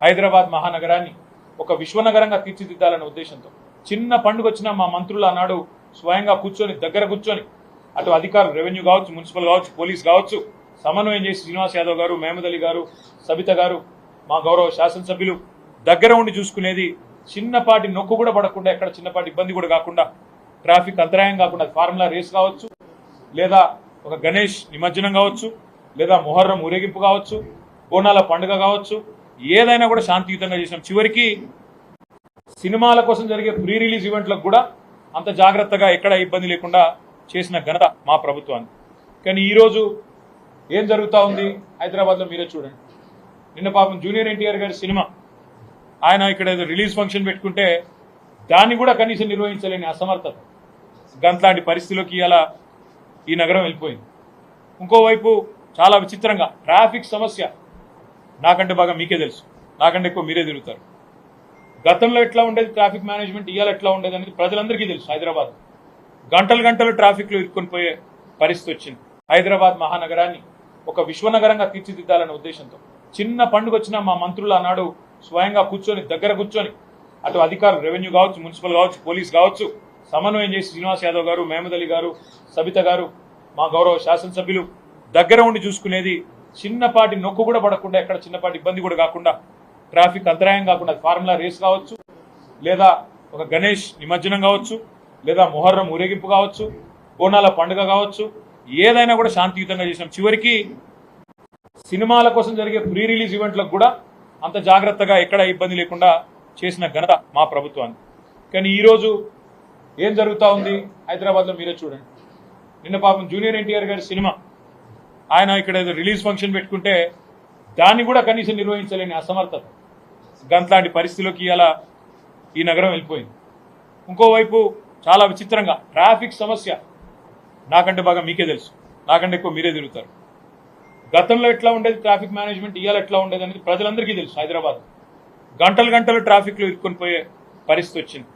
హైదరాబాద్ మహానగరాన్ని ఒక విశ్వనగరంగా తీర్చిదిద్దాలనే ఉద్దేశంతో చిన్న పండుగ వచ్చినా మా మంత్రులు ఆనాడు స్వయంగా దగ్గర కూర్చొని అటు అధికారులు రెవెన్యూ కావచ్చు, మున్సిపల్ కావచ్చు, పోలీస్ కావచ్చు సమన్వయం చేసి శ్రీనివాస్ యాదవ్ గారు, మహమూద్ అలీ గారు, సబిత గారు, మా గౌరవ శాసనసభ్యులు దగ్గర ఉండి చూసుకునేది. చిన్నపాటి నొక్కు కూడా పడకుండా, ఎక్కడ చిన్నపాటి ఇబ్బంది కూడా కాకుండా, ట్రాఫిక్ అంతరాయం కాకుండా, ఫార్ములా రేస్ కావచ్చు, లేదా ఒక గణేష్ నిమజ్జనం కావచ్చు, లేదా మొహర్రం ఊరేగింపు కావచ్చు, బోనాల పండుగ కావచ్చు, ఏదైనా కూడా శాంతియుతంగా చేసినాం. చివరికి సినిమాల కోసం జరిగే ప్రీ రిలీజ్ ఈవెంట్లకు కూడా అంత జాగ్రత్తగా ఎక్కడ ఇబ్బంది లేకుండా చేసిన ఘనత మా ప్రభుత్వానికి. కానీ ఈరోజు ఏం జరుగుతూ ఉంది హైదరాబాద్లో మీరే చూడండి. నిన్న పాపం జూనియర్ ఎన్టీఆర్ గారి సినిమా ఆయన ఇక్కడ ఏదో రిలీజ్ ఫంక్షన్ పెట్టుకుంటే దాన్ని కూడా కనీసం నిర్వహించలేని అసమర్థత, గంట్లాంటి పరిస్థితిలోకి ఇలా ఈ నగరం వెళ్ళిపోయింది. ఇంకోవైపు చాలా విచిత్రంగా ట్రాఫిక్ సమస్య నాకంటే బాగా మీకే తెలుసు, నాకంటే ఎక్కువ మీరే తిరుగుతారు. గతంలో ఎట్లా ఉండేది ట్రాఫిక్ మేనేజ్మెంట్, ఇవాళ ఎట్లా ఉండేది అనేది ప్రజలందరికీ తెలుసు. హైదరాబాద్ గంటలు ట్రాఫిక్లో ఇరుక్కొని పోయే పరిస్థితి వచ్చింది. హైదరాబాద్ మహానగరాన్ని ఒక విశ్వనగరంగా తీర్చిదిద్దాలనే ఉద్దేశంతో చిన్న పండుగ వచ్చినా మా మంత్రులు ఆనాడు స్వయంగా దగ్గర కూర్చొని అటు అధికారులు రెవెన్యూ కావచ్చు, మున్సిపల్ కావచ్చు, పోలీస్ కావచ్చు సమన్వయం చేసి శ్రీనివాస్ యాదవ్ గారు, మహమూద్ అలీ గారు, సబిత గారు, మా గౌరవ శాసనసభ్యులు దగ్గర ఉండి చూసుకునేది. చిన్నపాటి నొక్కు కూడా పడకుండా, ఎక్కడ చిన్నపాటి ఇబ్బంది కూడా కాకుండా, ట్రాఫిక్ అంతరాయం కాకుండా, ఫార్ములా రేస్ కావచ్చు, లేదా ఒక గణేష్ నిమజ్జనం కావచ్చు, లేదా మొహర్రం ఊరేగింపు కావచ్చు, బోనాల పండుగ కావచ్చు, ఏదైనా కూడా శాంతియుతంగా చేసినాం. చివరికి సినిమాల కోసం జరిగే ప్రీ రిలీజ్ ఈవెంట్లకు కూడా అంత జాగ్రత్తగా ఎక్కడ ఇబ్బంది లేకుండా చేసిన ఘనత మా ప్రభుత్వానికి. కానీ ఈరోజు ఏం జరుగుతూ ఉంది హైదరాబాద్లో మీరే చూడండి. నిన్న పాపం జూనియర్ ఎన్టీఆర్ గారి సినిమా ఆయన ఇక్కడ ఏదో రిలీజ్ ఫంక్షన్ పెట్టుకుంటే దాన్ని కూడా కనీసం నిర్వహించలేని అసమర్థత, గంట్లాంటి పరిస్థితిలోకి ఇలా ఈ నగరం వెళ్ళిపోయింది. ఇంకోవైపు చాలా విచిత్రంగా ట్రాఫిక్ సమస్య నాకంటే బాగా మీకే తెలుసు, నాకంటే ఎక్కువ మీరే తిరుగుతారు. గతంలో ఎట్లా ఉండేది ట్రాఫిక్ మేనేజ్మెంట్, ఇవాళ ఎట్లా ఉండేది అనేది ప్రజలందరికీ తెలుసు. హైదరాబాద్ గంటలు ట్రాఫిక్లో ఇరుక్కొని పోయే పరిస్థితి వచ్చింది.